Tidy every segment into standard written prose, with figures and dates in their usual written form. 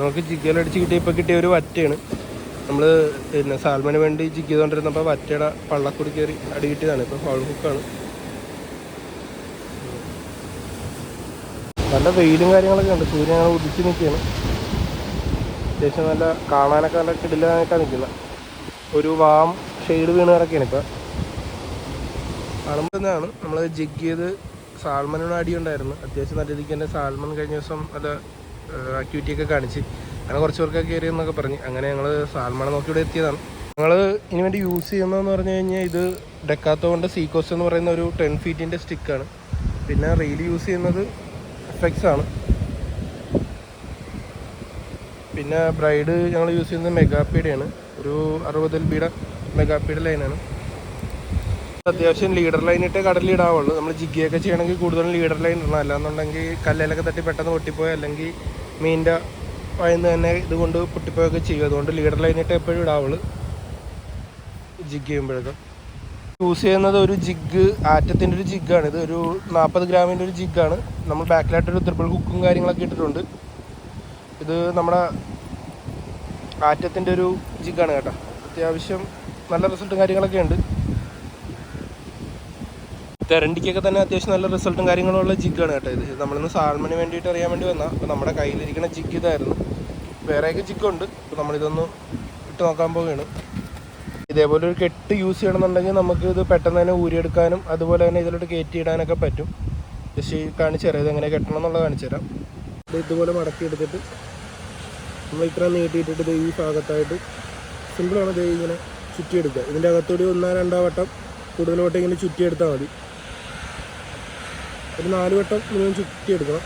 നമുക്ക് ജിഗ്ഗയിലടിച്ച് ഇപ്പോൾ കിട്ടിയ ഒരു വറ്റയാണ്. നമ്മൾ പിന്നെ സാൽമന് വേണ്ടി ജിഗ് ചെയ്തുകൊണ്ടിരുന്നപ്പോൾ വറ്റയുടെ പള്ളക്കൂടി കയറി അടി കിട്ടിയതാണ്. ഇപ്പോൾ ഫൗൾ ഹുക്കാണ്. നല്ല വെയിലും കാര്യങ്ങളൊക്കെ ഉണ്ട്. സൂര്യൻ ഞങ്ങൾ ഉദിച്ച് നിൽക്കുകയാണ്. അത്യാവശ്യം നല്ല കാണാനൊക്കെ നല്ല കിടിലായിട്ടാണ് നിൽക്കുന്നത്. ഒരു വാം ഷെയ്ഡ് വീണ് കിടക്കുകയാണ് ഇപ്പോൾ കാണുമ്പോൾ തന്നെയാണ്. നമ്മൾ ജിഗ് ചെയ്ത് സാൽമനോട് അടി ഉണ്ടായിരുന്നു. അത്യാവശ്യം നല്ല രീതിക്ക് തന്നെ സാൽമൺ കഴിഞ്ഞ ദിവസം നല്ല ആക്ടിവിറ്റിയൊക്കെ കാണിച്ച് അങ്ങനെ കുറച്ച് പേർക്കൊക്കെ കയറി എന്നൊക്കെ പറഞ്ഞ് അങ്ങനെ ഞങ്ങൾ സാൽമണ നോക്കി ഇവിടെ എത്തിയതാണ്. ഞങ്ങൾ ഇതിന് വേണ്ടി യൂസ് ചെയ്യുന്നതെന്ന് പറഞ്ഞു കഴിഞ്ഞാൽ ഇത് ഡെക്കാത്തോണിൻ്റെ സീക്കോസ് എന്ന് പറയുന്ന ഒരു 10 ഫീറ്റിൻ്റെ സ്റ്റിക്കാണ്. പിന്നെ റീൽ യൂസ് ചെയ്യുന്നത് FX ആണ്. പിന്നെ ബ്രൈഡ് ഞങ്ങൾ യൂസ് ചെയ്യുന്നത് മെഗാപ്പീഡയാണ്. ഒരു 60 LBയുടെ മെഗാപ്പീഡ് ലൈനാണ്. അത്യാവശ്യം ലീഡർ ലൈനിട്ടേ കടലിടാവുള്ളൂ. നമ്മൾ ജിഗ്ഗിയൊക്കെ ചെയ്യണമെങ്കിൽ കൂടുതലും ലീഡർ ലൈൻ ഇടണം. അല്ലാന്നുണ്ടെങ്കിൽ കല്ലിലൊക്കെ തട്ടി പെട്ടെന്ന് പൊട്ടിപ്പോയി അല്ലെങ്കിൽ മീനിൻ്റെ വയന്ന് തന്നെ ഇതുകൊണ്ട് പൊട്ടിപ്പോയൊക്കെ ചെയ്യും. അതുകൊണ്ട് ലീഡർ ലൈനിട്ട് എപ്പോഴും ഇടാവുള്ളൂ ജിഗ് ചെയ്യുമ്പോഴൊക്കെ. യൂസ് ചെയ്യുന്നത് ഒരു ജിഗ് ആറ്റത്തിൻ്റെ ഒരു ജിഗ്ഗാണ്. ഇത് ഒരു 40 ഗ്രാമിൻ്റെ ഒരു ജിഗ്ഗാണ്. നമ്മൾ ബാക്കിലായിട്ടൊരു ത്രിബിൾ ഹുക്കും കാര്യങ്ങളൊക്കെ ഇട്ടിട്ടുണ്ട്. ഇത് നമ്മുടെ ആറ്റത്തിൻ്റെ ഒരു ജിഗ്ഗാണ് കേട്ടോ. അത്യാവശ്യം നല്ല റിസൾട്ടും കാര്യങ്ങളൊക്കെ ഉണ്ട്. തെരണ്ടിക്കൊക്കെ തന്നെ അത്യാവശ്യം നല്ല റിസൾട്ടും കാര്യങ്ങളുള്ള ജിഗ്ഗാണ് കേട്ടോ. ഇത് നമ്മളിന്ന് സാൽമന് വേണ്ടിയിട്ട് അറിയാൻ വേണ്ടി വന്നാൽ അപ്പോൾ നമ്മുടെ കയ്യിലിരിക്കുന്ന ജിഗ് ഇതായിരുന്നു. വേറെയൊക്കെ ജിഗ്ഗുണ്ട്. ഇപ്പോൾ നമ്മളിതൊന്ന് ഇട്ട് നോക്കാൻ പോവുകയാണ്. ഇതേപോലെ ഒരു കെട്ട് യൂസ് ചെയ്യണമെന്നുണ്ടെങ്കിൽ നമുക്ക് ഇത് പെട്ടെന്ന് തന്നെ ഊരിയെടുക്കാനും അതുപോലെ തന്നെ ഇതിലോട്ട് കയറ്റിയിടാനൊക്കെ പറ്റും. ജസ്റ്റ് കാണിച്ചു തരാം ഇതെങ്ങനെ കെട്ടണം എന്നുള്ളത് കാണിച്ചു തരാം. ഇത് ഇതുപോലെ മടക്കി എടുത്തിട്ട് നമ്മൾ ഇത്ര നീട്ടിയിട്ടിട്ട് ഈ ഭാഗത്തായിട്ട് സിമ്പിളാണ്. ഇത് ഇങ്ങനെ ചുറ്റിയെടുക്കുക. ഇതിൻ്റെ അകത്തോടെ 1-2 വട്ടം കൂടുതൽ വട്ടം ഇങ്ങനെ ചുറ്റിയെടുത്താൽ മതി. ഒരു 4 വട്ടം മുഴുവൻ ചുറ്റിയെടുക്കണം.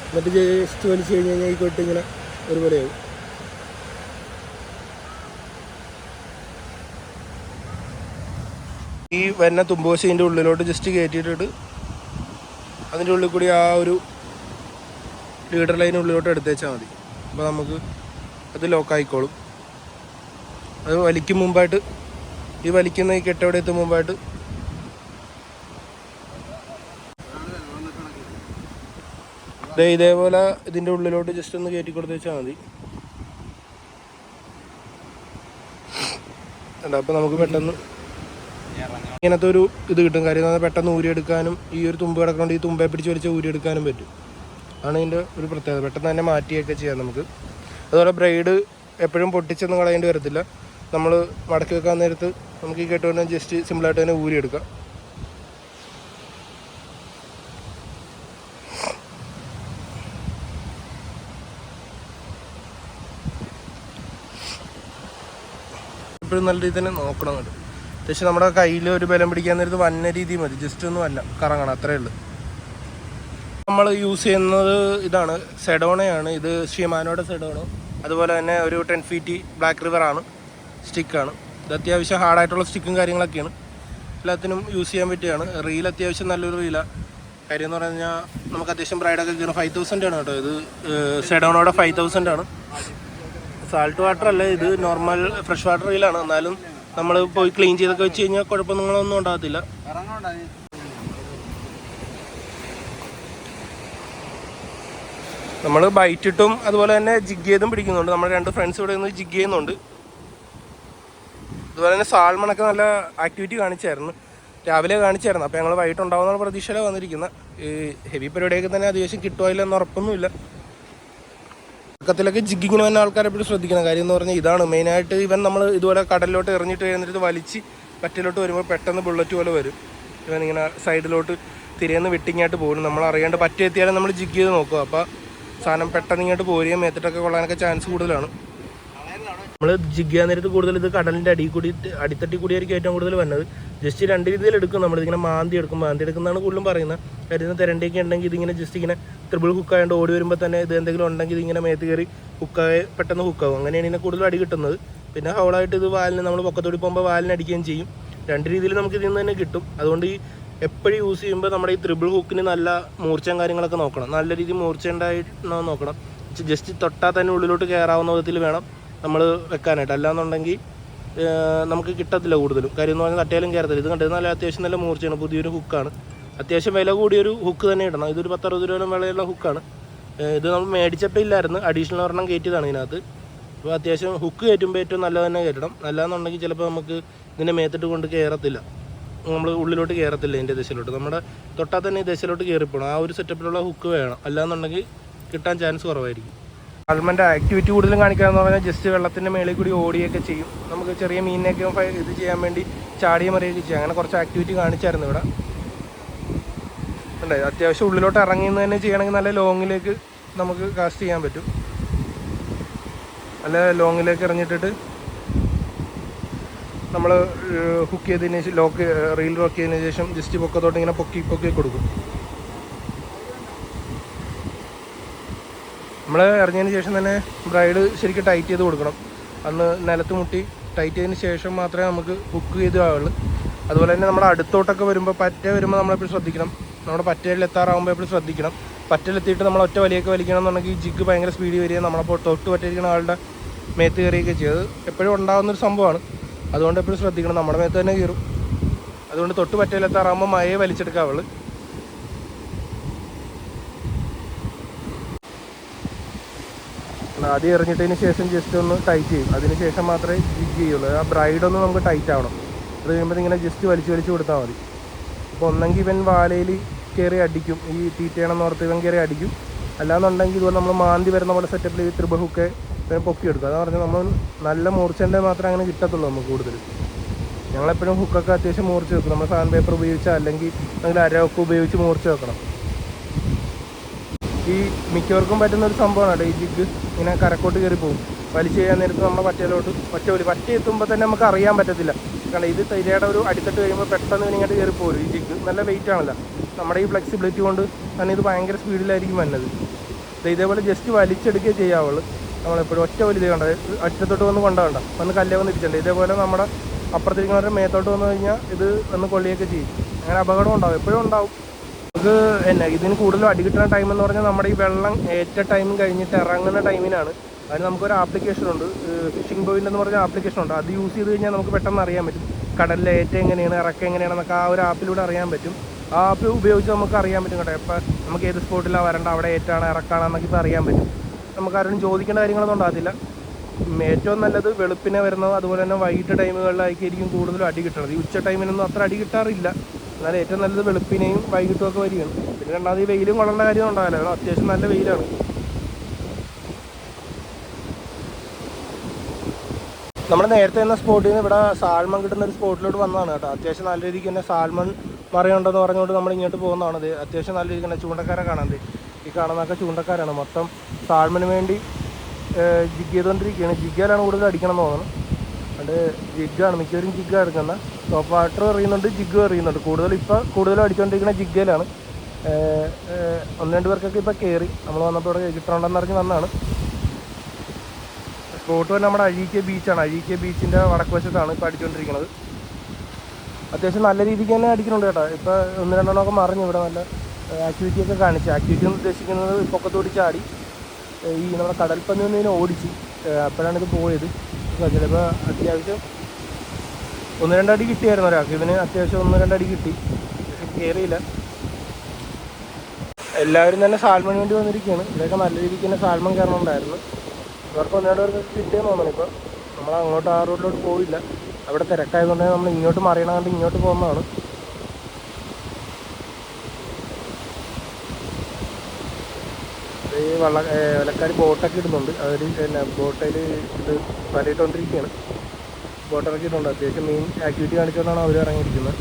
എന്നിട്ട് ജസ്റ്റ് വലിച്ച് കഴിഞ്ഞ് കഴിഞ്ഞാൽ ഈ കൊട്ട് ഇങ്ങനെ ഒരുപോലെയാവും. ഈ വരുന്ന തുമ്പോശീൻ്റെ ഉള്ളിലോട്ട് ജസ്റ്റ് കയറ്റിയിട്ടിട്ട് അതിൻ്റെ ഉള്ളിൽ കൂടി ആ ഒരു ലീഡർ ലൈൻ ഉള്ളിലോട്ട് എടുത്തേച്ചാൽ മതി. അപ്പോൾ നമുക്ക് അത് ലോക്കായിക്കോളും. അത് വലിക്കും മുമ്പായിട്ട് ഈ വലിക്കുന്ന ഈ കെട്ടവിടെ എത്തും മുമ്പായിട്ട് ഇതേപോലെ ഇതിൻ്റെ ഉള്ളിലോട്ട് ജസ്റ്റ് ഒന്ന് കയറ്റി കൊടുത്ത് വെച്ചാൽ മതി. അപ്പോൾ നമുക്ക് പെട്ടെന്ന് ഇങ്ങനത്തെ ഒരു ഇത് കിട്ടും. കാര്യം എന്ന് പറഞ്ഞാൽ പെട്ടെന്ന് ഊരിയെടുക്കാനും ഈ ഒരു തുമ്പ് കിടക്കൊണ്ട് ഈ തുമ്പെ പിടിച്ച് വലിച്ച് ഊരിയെടുക്കാനും പറ്റും. ആണ് ഇതിൻ്റെ ഒരു പ്രത്യേകത. പെട്ടെന്ന് തന്നെ മാറ്റിയൊക്കെ ചെയ്യാം നമുക്ക്. അതുപോലെ ബ്രൈഡ് എപ്പോഴും പൊട്ടിച്ചൊന്നും കളയേണ്ടി വരത്തില്ല. നമ്മൾ മടക്കി വെക്കാൻ നേരത്ത് നമുക്ക് ഈ കെട്ടുകൊണ്ട് ജസ്റ്റ് സിമ്പിളായിട്ട് തന്നെ ഊരിയെടുക്കാം. എപ്പോഴും നല്ല രീതിയിൽ തന്നെ നോക്കണം. കേട്ടോ അത്യാവശ്യം നമ്മുടെ കയ്യിൽ ഒരു ബലം പിടിക്കാൻ നേരത്ത് വന്ന രീതി മതി. ജസ്റ്റ് ഒന്നും അല്ല കറങ്ങണം, അത്രയേ ഉള്ളൂ. നമ്മൾ യൂസ് ചെയ്യുന്നത് ഇതാണ്, സെഡോണയാണ്. ഇത് ഷിമാനോയുടെ സെഡോണോ. അതുപോലെ തന്നെ ഒരു 10 ഫീറ്റ് ബ്ലാക്ക് റിവറാണ് സ്റ്റിക്കാണ്. ഇത് അത്യാവശ്യം ഹാർഡായിട്ടുള്ള സ്റ്റിക്കും കാര്യങ്ങളൊക്കെയാണ്. എല്ലാത്തിനും യൂസ് ചെയ്യാൻ പറ്റിയാണ്. റീൽ അത്യാവശ്യം നല്ലൊരു റീലാണ്. കാര്യം എന്ന് പറഞ്ഞു കഴിഞ്ഞാൽ നമുക്ക് അത്യാവശ്യം ബ്രൈഡൊക്കെ കയറും. 5000 ആണ് കേട്ടോ. ഇത് സെഡോണോയുടെ 5000 ആണ്. സാൾട്ട് വാട്ടർ അല്ല, ഇത് നോർമൽ ഫ്രഷ് വാട്ടർ റീലാണ്. എന്നാലും നമ്മൾ പോയി ക്ലീൻ ചെയ്തൊക്കെ വെച്ച് കഴിഞ്ഞാൽ കുഴപ്പമൊന്നും ഉണ്ടാകത്തില്ല. നമ്മൾ ബൈറ്റിട്ടും അതുപോലെ തന്നെ ജിഗ് ചെയ്തും പിടിക്കുന്നുണ്ട്. നമ്മുടെ 2 ഫ്രണ്ട്സ് ഇവിടെ നിന്ന് ജിഗ് ചെയ്യുന്നുണ്ട്. അതുപോലെ തന്നെ സാൽമണൊക്കെ നല്ല ആക്ടിവിറ്റി കാണിച്ചായിരുന്നു. രാവിലെ കാണിച്ചായിരുന്നു. അപ്പോൾ ഞങ്ങൾ വൈകിട്ടുണ്ടാവുന്ന പ്രതീക്ഷയിലാണ് വന്നിരിക്കുന്നത്. ഈ ഹെവി പരിപാടിയൊക്കെ തന്നെ അത്യാവശ്യം കിട്ടുമോ എന്ന് ഉറപ്പൊന്നുമില്ല. പക്കത്തിലൊക്കെ ജിഗ്ഗിങ്ങിന് വന്ന ആൾക്കാരെ എപ്പോഴും ശ്രദ്ധിക്കണം. കാര്യം എന്ന് പറഞ്ഞാൽ ഇതാണ് മെയിനായിട്ട്. ഇവൻ നമ്മൾ ഇതുപോലെ കടലിലോട്ട് എറിഞ്ഞിട്ട് കഴിഞ്ഞിട്ട് വലിച്ച് പറ്റിലോട്ട് വരുമ്പോൾ പെട്ടെന്ന് ബുള്ളറ്റ് പോലെ വരും. ഇവൻ ഇങ്ങനെ സൈഡിലോട്ട് തിരിയുന്ന വിട്ടിങ്ങായിട്ട് പോകും. നമ്മൾ അറിയാണ്ട് പറ്റിയെത്തിയാലും നമ്മൾ ജിഗ് ചെയ്ത് നോക്കുക. അപ്പോൾ സാധനം പെട്ടെന്ന് ഇങ്ങോട്ട് പോരുകയും മേത്തിട്ടൊക്കെ കൊള്ളാനൊക്കെ ചാൻസ് കൂടുതലാണ്. നമ്മൾ ജിഗ് ചെയ്യാൻ നേരത്ത് കൂടുതൽ ഇത് കടലിൻ്റെ അടിത്തട്ടി കൂടിയായിരിക്കും ഏറ്റവും കൂടുതൽ വന്നത്. ജസ്റ്റ് 2 രീതിയിൽ എടുക്കും. നമ്മളിതിങ്ങനെ മാന്തി എടുക്കുന്നതാണ് കൂടുതലും പറയുന്നത്. കാര്യം തിരണ്ടിയൊക്കെ ഉണ്ടെങ്കിൽ ഇതിങ്ങനെ ജസ്റ്റ് ഇങ്ങനെ ത്രിബിൾ ഹുക്കായതുകൊണ്ട് ഓടി വരുമ്പോൾ തന്നെ ഇത് എന്തെങ്കിലും ഉണ്ടെങ്കിൽ ഇതിങ്ങനെ മേത്ത് കയറി പെട്ടെന്ന് ഹുക്കാവും. അങ്ങനെയാണ് ഇതിനെ കൂടുതൽ അടി കിട്ടുന്നത്. പിന്നെ ഹൗളായിട്ട് ഇത് വാലിന് നമ്മൾ പൊക്കത്തോടി പോകുമ്പോൾ വാലിന് അടിക്കുകയും ചെയ്യും. 2 രീതിയിൽ നമുക്ക് ഇതിൽ നിന്ന് തന്നെ കിട്ടും. അതുകൊണ്ട് ഈ എപ്പോഴും യൂസ് ചെയ്യുമ്പോൾ നമ്മുടെ ഈ ത്രിബിൾ ഹുക്കിന് നല്ല മൂർച്ചയും കാര്യങ്ങളൊക്കെ നോക്കണം. നല്ല രീതിയിൽ മൂർച്ച ഉണ്ടായിട്ട് നോക്കണം. ജസ്റ്റ് തൊട്ടാൽ തന്നെ ഉള്ളിലോട്ട് കയറാവുന്ന വിധത്തിൽ വേണം നമ്മൾ വെക്കാനായിട്ട്. അല്ലാന്നുണ്ടെങ്കിൽ നമുക്ക് കിട്ടത്തില്ല കൂടുതലും. കാര്യം എന്ന് പറഞ്ഞാൽ തട്ടയിലും കയറത്തില്ല. ഇത് കണ്ടത് നല്ല അത്യാവശ്യം നല്ല മൂർച്ചയാണ്. പുതിയൊരു ഹുക്കാണ്. അത്യാവശ്യം വില കൂടിയൊരു ഹുക്ക് തന്നെ ഇടണം. ഇതൊരു 10-60 രൂപ വിലയുള്ള ഹുക്കാണ്. ഇത് നമ്മൾ മേടിച്ചപ്പോൾ ഇല്ലായിരുന്നു, അഡീഷണൽ ഒരെണ്ണം കയറ്റിയതാണ് ഇതിനകത്ത്. അപ്പോൾ അത്യാവശ്യം ഹുക്ക് കയറ്റുമ്പോൾ ഏറ്റവും നല്ലത് തന്നെ കയറ്റണം. അല്ലാന്നുണ്ടെങ്കിൽ ചിലപ്പോൾ നമുക്ക് ഇതിൻ്റെ മേത്തിട്ട് കൊണ്ട് കയറത്തില്ല, നമ്മൾ ഉള്ളിലോട്ട് കയറത്തില്ല ഇതിൻ്റെ ദശയിലോട്ട്. നമ്മുടെ തൊട്ടാൽ തന്നെ ഈ ദശയിലോട്ട് കയറിപ്പോണം. ആ ഒരു സെറ്റപ്പിലുള്ള ഹുക്ക് വേണം, അല്ലാന്നുണ്ടെങ്കിൽ കിട്ടാൻ ചാൻസ് കുറവായിരിക്കും. സാൽമൻ്റെ ആക്ടിവിറ്റി കൂടുതലും കാണിക്കാമെന്ന് പറഞ്ഞാൽ ജസ്റ്റ് വെള്ളത്തിൻ്റെ മേളിൽ കൂടി ഓടിയൊക്കെ ചെയ്യും. നമുക്ക് ചെറിയ മീനിനെയൊക്കെ ഇത് ചെയ്യാൻ വേണ്ടി ചാടിയ മറിയൊക്കെ ചെയ്യാം. അങ്ങനെ കുറച്ച് ആക്ടിവിറ്റി കാണിച്ചായിരുന്നു ഇവിടെ. ഉണ്ടായി അത്യാവശ്യം ഉള്ളിലോട്ട് ഇറങ്ങിയെന്ന് തന്നെ ചെയ്യണമെങ്കിൽ നല്ല ലോങ്ങിലേക്ക് നമുക്ക് കാസ്റ്റ് ചെയ്യാൻ പറ്റും. നല്ല ലോങ്ങിലേക്ക് ഇറങ്ങിയിട്ടിട്ട് നമ്മൾ ഹുക്ക് ചെയ്തതിന് ശേഷം റീൽ ലോക്ക് ചെയ്തതിന് ശേഷം ജസ്റ്റ് പൊക്കത്തോട്ട് ഇങ്ങനെ പൊക്കി കൊടുക്കും. നമ്മൾ ഇറങ്ങിയതിന് ശേഷം തന്നെ ബ്രൈഡ് ശരിക്കും ടൈറ്റ് ചെയ്ത് കൊടുക്കണം. അന്ന് നിലത്ത് മുട്ടി ടൈറ്റ് ചെയ്തതിന് ശേഷം മാത്രമേ നമുക്ക് ഹുക്ക് ചെയ്ത് ആവുള്ളൂ. അതുപോലെ തന്നെ നമ്മുടെ അടുത്തോട്ടൊക്കെ വരുമ്പോൾ പറ്റ വരുമ്പോൾ നമ്മളെപ്പോഴും ശ്രദ്ധിക്കണം. നമ്മുടെ പറ്റയിൽ എത്താറാകുമ്പോൾ എപ്പോഴും ശ്രദ്ധിക്കണം. പറ്റയിലെത്തിയിട്ട് നമ്മൾ ഒറ്റ വലിയൊക്കെ വലിക്കണം എന്നുണ്ടെങ്കിൽ ജിഗ് ഭയങ്കര സ്പീഡിൽ വരിക, നമ്മളപ്പോൾ തൊട്ട് പറ്റിയിരിക്കുന്ന ആളുടെ മേത്ത് കയറിയൊക്കെ ചെയ്യും. അത് എപ്പോഴും ഉണ്ടാകുന്നൊരു സംഭവമാണ്. അതുകൊണ്ട് എപ്പോഴും ശ്രദ്ധിക്കണം, നമ്മുടെ മേത്ത് തന്നെ കയറും. അതുകൊണ്ട് തൊട്ട് പറ്റയിലെത്താറാകുമ്പോൾ മഴയെ വലിച്ചെടുക്കാവുള്ളൂ. ആദ്യം എറിഞ്ഞിട്ടതിന് ശേഷം ജസ്റ്റ് ഒന്ന് ടൈറ്റ് ചെയ്യും. അതിന് ശേഷം മാത്രമേ ജിഗ് ചെയ്യുള്ളൂ. ആ ബ്രൈഡൊന്ന് നമുക്ക് ടൈറ്റ് ആവണം. അത് കഴിയുമ്പോൾ ഇങ്ങനെ ജസ്റ്റ് വലിച്ചു കൊടുത്താൽ മതി. അപ്പോൾ ഒന്നെങ്കിൽ ഇവൻ വാലയിൽ കയറി അടിക്കും, ഈ തീറ്റയാണെന്ന് ഓർത്ത് ഇവൻ കയറി അടിക്കും. അല്ലാന്നുണ്ടെങ്കിൽ ഇതുപോലെ നമ്മൾ മാന്തി വരുന്ന പോലെ സെറ്റപ്പിൽ ഈ ത്രിബഹുക്കെ ഇവൻ പൊക്കിയെടുക്കും. അതെന്ന് പറഞ്ഞാൽ നമ്മൾ നല്ല മൂർച്ചേൻ്റെ മാത്രമേ അങ്ങനെ കിട്ടത്തുള്ളൂ നമുക്ക് കൂടുതൽ. ഞങ്ങളെപ്പോഴും ഹുക്കൊക്കെ അത്യാവശ്യം മൂർച്ച വെക്കും. നമ്മൾ സാൻഡ് പേപ്പർ ഉപയോഗിച്ചാൽ അല്ലെങ്കിൽ അരയൊക്കെ ഉപയോഗിച്ച് മൂർച്ച വെക്കണം. ഈ മിക്കവർക്കും പറ്റുന്ന ഒരു സംഭവമാണ് ഈ ജിഗ്. ഇങ്ങനെ കരക്കോട്ട് കയറി പോകും. വലിച്ചു ചെയ്യാൻ നേരത്ത് നമ്മുടെ പറ്റ എത്തുമ്പോൾ തന്നെ നമുക്ക് അറിയാൻ പറ്റത്തില്ല. കാരണം ഇത് തിരയുടെ ഒരു അടിത്തട്ട് കഴിയുമ്പോൾ പെട്ടെന്ന് ഇങ്ങോട്ട് കയറി പോരും. ഈ ജിഗ് നല്ല വെയിറ്റ് ആണല്ലോ. നമ്മുടെ ഈ ഫ്ലെക്സിബിലിറ്റി കൊണ്ട് തന്നെ ഇത് ഭയങ്കര സ്പീഡിലായിരിക്കും വന്നത്. ഇതേപോലെ ജസ്റ്റ് വലിച്ചെടുക്കുകയേ ചെയ്യാവുള്ളൂ. നമ്മളെപ്പോഴും ഒറ്റ വലിയ കണ്ട അറ്റത്തോട്ട് വന്ന് കൊണ്ടുപോകണ്ട, വന്ന് കല്ലേ വന്ന് ഇരിക്കണ്ട. ഇതേപോലെ നമ്മുടെ അപ്പുറത്തിരിക്കുന്നവരുടെ മേത്തോട്ട് വന്നു കഴിഞ്ഞാൽ ഇത് വന്ന് കൊള്ളിയൊക്കെ ചെയ്യും. അങ്ങനെ അപകടം ഉണ്ടാവും, എപ്പോഴും ഉണ്ടാവും. ഇത് ഇതിന് കൂടുതലും അടി കിട്ടുന്ന ടൈം എന്ന് പറഞ്ഞാൽ നമ്മുടെ ഈ വെള്ളം ഏറ്റ ടൈം കഴിഞ്ഞിട്ട് ഇറങ്ങുന്ന ടൈമിനാണ്. അതിന് നമുക്കൊരു ആപ്ലിക്കേഷൻ ഉണ്ട്, ഫിഷിംഗ് പോയിൻ്റ് എന്ന് പറഞ്ഞ ആപ്ലിക്കേഷൻ ഉണ്ട്. അത് യൂസ് ചെയ്ത് കഴിഞ്ഞാൽ നമുക്ക് പെട്ടെന്ന് അറിയാൻ പറ്റും കടലിലെ ഏറ്റം എങ്ങനെയാണ്, ഇറക്കം എങ്ങനെയാണെന്നൊക്കെ ആ ഒരു ആപ്പിലൂടെ അറിയാൻ പറ്റും. ആ ആപ്പ് ഉപയോഗിച്ച് നമുക്ക് അറിയാൻ പറ്റും കേട്ടോ. ഇപ്പോൾ നമുക്ക് ഏത് സ്പോട്ടിലാണ് വരേണ്ട, അവിടെ ഏറ്റാണ് ഇറക്കാണെന്നൊക്കെ ഇപ്പോൾ അറിയാൻ പറ്റും. നമുക്ക് ആരും ചോദിക്കേണ്ട കാര്യങ്ങളൊന്നും ഉണ്ടാകത്തില്ല. ഏറ്റവും നല്ലത് വെളുപ്പിനെ വരുന്നത്, അതുപോലെ തന്നെ വൈകിട്ട് ടൈമുകളിലായിരിക്കും കൂടുതലും അടി കിട്ടുന്നത്. ഈ ഉച്ച ടൈമിനൊന്നും അത്ര അടി കിട്ടാറില്ല. എന്നാൽ ഏറ്റവും നല്ലത് വെളുപ്പിനെയും വൈകിട്ടും ഒക്കെ വരികയാണ്. പിന്നെ രണ്ടാമത് ഈ വെയിലും കൊള്ളേണ്ട കാര്യം ഉണ്ടാവില്ല, അത്യാവശ്യം നല്ല വെയിലാണ്. നമ്മൾ നേരത്തെ എന്ന സ്പോട്ടിൽ നിന്ന് ഇവിടെ സാൽമൺ കിട്ടുന്ന ഒരു സ്പോട്ടിലോട്ട് വന്നതാണ് കേട്ടോ. അത്യാവശ്യം നല്ല രീതിക്ക് തന്നെ സാൽമൺ മറയുണ്ടെന്ന് പറഞ്ഞുകൊണ്ട് നമ്മൾ ഇങ്ങോട്ട് പോകുന്നതാണ്. ഇത് അത്യാവശ്യം നല്ല രീതിക്ക് തന്നെ ചൂണ്ടക്കാരെ കാണാൻ. ഈ കാണുന്നതൊക്കെ ചൂണ്ടക്കാരാണ്. മൊത്തം സാൽമണിന് വേണ്ടി ജിഗ് ചെയ്തുകൊണ്ടിരിക്കുകയാണ്. ജിഗ്ഗയിലാണ് കൂടുതൽ അടിക്കണം എന്ന് തോന്നുന്നു. അതുകൊണ്ട് ജിഗ്ഗാണ് മിക്കവരും ജിഗ്ഗ എടുക്കുന്നത്. ടോപ്പ് വാട്ടർ എറിയുന്നുണ്ട്, ജിഗ്ഗും എറിയുന്നുണ്ട്. കൂടുതലും അടിച്ചുകൊണ്ടിരിക്കുന്ന ജിഗ്ഗയിലാണ്. 1-2 പേർക്കൊക്കെ ഇപ്പോൾ കയറി. നമ്മൾ വന്നപ്പോൾ ഇവിടെ കിട്ടണമെന്ന് പറഞ്ഞ് വന്നതാണ്. സ്പോട്ട് തന്നെ നമ്മുടെ അഴീക്കെ ബീച്ചാണ്. അഴീക്കെ ബീച്ചിൻ്റെ വടക്ക് വശത്താണ് ഇപ്പോൾ അടിച്ചുകൊണ്ടിരിക്കുന്നത്. അത്യാവശ്യം നല്ല രീതിക്ക് തന്നെ അടിക്കുന്നുണ്ട് കേട്ടോ. ഇപ്പോൾ 1-2 മറിഞ്ഞു ഇവിടെ നല്ല ആക്ടിവിറ്റിയൊക്കെ കാണിച്ചു. ആക്ടിവിറ്റി എന്ന് ഉദ്ദേശിക്കുന്നത് പൊക്കത്തോടി ചാടി ഈ നമ്മുടെ കടൽപ്പന്നി ഒന്നിനെ ഓടിച്ച് അപ്പോഴാണ് ഇത് പോയത്. ചിലപ്പോൾ അത്യാവശ്യം 1-2 അടി കിട്ടിയായിരുന്നു ഒരാൾക്ക്. ഇതിന് അത്യാവശ്യം 1-2 അടി കിട്ടി, പക്ഷെ കയറിയില്ല. എല്ലാവരും തന്നെ സാൽമൺ വേണ്ടി വന്നിരിക്കുകയാണ്. ഇവിടെയൊക്കെ നല്ല രീതിക്ക് തന്നെ സാൽമൺ കയറണമുണ്ടായിരുന്നു. ഇവർക്ക് 1-2 പേർക്ക് കിട്ടിയെന്ന് തോന്നണം. ഇപ്പോൾ നമ്മൾ അങ്ങോട്ട് ആ റോഡിലോട്ട് പോയില്ല, അവിടെ തിരക്കായതുകൊണ്ട് നമ്മൾ ഇങ്ങോട്ട് മറിയണതുകൊണ്ട് ഇങ്ങോട്ട് പോകുന്നതാണ്. ഈ വലക്കാർ ബോട്ടൊക്കെ ഇടുന്നുണ്ട്. അവർ പിന്നെ ബോട്ടിൽ ഇത് വലയിട്ടുകൊണ്ടിരിക്കുകയാണ്. ബോട്ട് ഇറക്കിയിട്ടുണ്ട്. അത്യാവശ്യം മെയിൻ ആക്ടിവിറ്റി കാണിച്ചുകൊണ്ടാണ് അവർ ഇറങ്ങിയിരിക്കുന്നത്.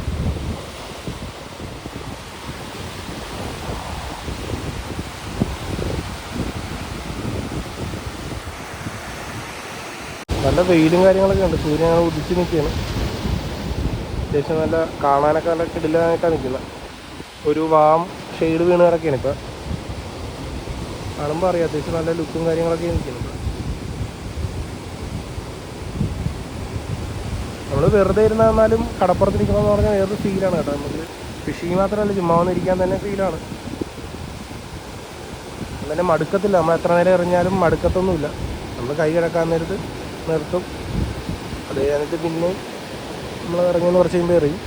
നല്ല വെയിലും കാര്യങ്ങളൊക്കെ ഉണ്ട്. സൂര്യൻ അങ്ങനെ ഉദിച്ച് നിൽക്കുകയാണ്. അത്യാവശ്യം നല്ല കാണാനൊക്കെ നല്ല കിടിലമായിട്ടാണ് നിൽക്കുന്നത്. ഒരു വാം ഷെയ്ഡ് വീണ് കിടക്കുകയാണ്. ഇപ്പോൾ കാണുമ്പോൾ അറിയാം അത്യാവശ്യം നല്ല ലുക്കും കാര്യങ്ങളൊക്കെ നിൽക്കുന്നുണ്ട്. നമ്മൾ വെറുതെ ഇരുന്നാലും കടപ്പുറത്തിരിക്കണമെന്ന് പറഞ്ഞാൽ വേറൊരു ഫീലാണ് കേട്ടോ. നമുക്ക് ഫിഷിങ് മാത്രമല്ല, ചുമ്മാ വന്നിരിക്കാൻ തന്നെ ഫീലാണ്. അങ്ങനെ മടുക്കത്തില്ല. നമ്മൾ എത്ര നേരം എറിഞ്ഞാലും മടുക്കത്തൊന്നുമില്ല. നമ്മൾ കൈ കിടക്കാൻ നേരത്ത് നിർത്തും. അത് കഴിഞ്ഞിട്ട് പിന്നെ നമ്മൾ ഇറങ്ങുന്ന കുറച്ച് കഴിയുമ്പോൾ എറിയും.